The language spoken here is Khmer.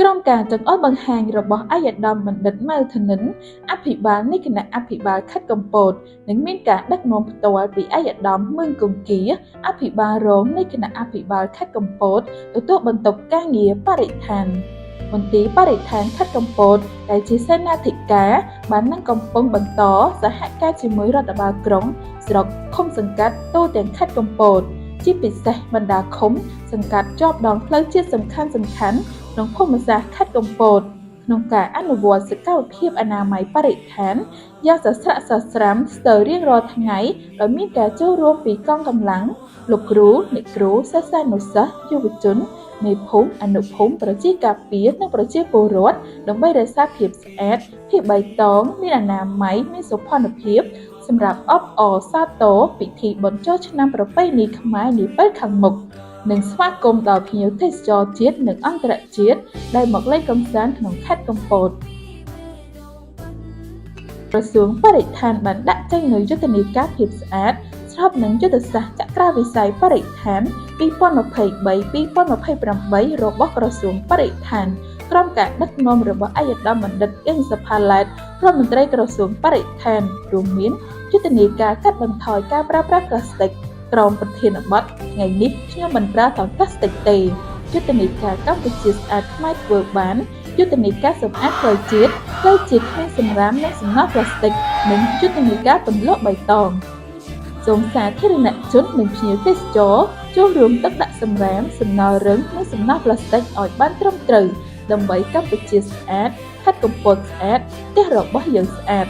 ក្រមការចង្អុលបង្ហាញរបស់អាយដាមបណ្ឌិត ម៉ៅ ធនិន អភិបាលនៃគណៈអភិបាលខេត្តកំពត និងមានការដឹកនាំផ្ទាល់ពីអាយដាម មឿង គង្គា អភិបាលរងនៃគណៈអភិបាលខេត្តកំពត ទទួលបន្ទុកការងារបរិស្ថាន មន្ទីរបរិស្ថានខេត្តកំពត ដែលជាសេនាធិការ បាននឹងកំពុងបន្តសហការជាមួយរដ្ឋបាលក្រុង ស្រុក ឃុំសង្កាត់ទូទាំងខេត្តកំពត ជាពិសេសបណ្ដាឃុំ សង្កាត់ជាប់ដងផ្លូវជាតិសំខាន់ៗក្នុងភូមិសាស្ត្រខេត្តកំពត ក្នុងការអនុវត្តសកម្មភាពអនាម័យបរិស្ថានយ៉ាងសស្រាក់សស្រាំស្ទើររៀងរាល់ថ្ងៃ ដោយមានការចូលរួមពីកងកម្លាំង លោកគ្រូ អ្នកគ្រូ សិស្សានុសិស្ស យុវជន មេភូមិ អនុភូមិ ប្រជាការពារ និងប្រជាពលរដ្ឋ ដើម្បីរក្សាភាពស្អាត ភាពបៃតង មានអនាម័យ មានសោភ័ណភាព សម្រាប់អបអរសាទរពិធីបុណ្យចូលឆ្នាំប្រពៃណីខ្មែរនាពេលខាងមុខ និងស្វាគមន៍ដល់ភ្ញៀវទេសចរជាតិនិងអន្តរជាតិដែលមកលេងកម្សាន្តក្នុងខេត្តកំពត ក្រសួងបរិស្ថានបានដាក់ចេញនូវយុទ្ធនាការភាពស្អាត ស្របនឹងយុទ្ធសាស្ត្រចក្រាវិស័យបរិស្ថាន 2023-2028 របស់ក្រសួងបរិស្ថាន ក្រោមការដឹកនាំរបស់អាយដាមបណ្ឌិត អៀង សុផាឡែត រដ្ឋមន្ត្រីក្រសួងបរិស្ថាន រួមមានយុទ្ធនាការកាត់បន្ថយការប្រើប្រាស់ប្លាស្ទិក ក្រមប្រធានបទ ថ្ងៃនេះខ្ញុំមិនប្រើថង់ប្លាស្ទិកទេយុទ្ធនាការកម្ពុជាស្អាតខ្មែរធ្វើបានយុទ្ធនាការសម្អាតផ្លូវជាតិគ្មានសម្រាមនិងសំណល់ប្លាស្ទិកនិងយុទ្ធនាការពន្លកបៃតង សូមសាធារណជននិងភ្ញៀវទេសចរចូលរួមទឹកដាក់សម្រាមសំណល់រឹងនិងសំណល់ប្លាស្ទិកឲ្យបានត្រឹមត្រូវដើម្បីកម្ពុជាស្អាតខេត្តកំពតស្អាតផ្ទះរបស់យើងស្អាត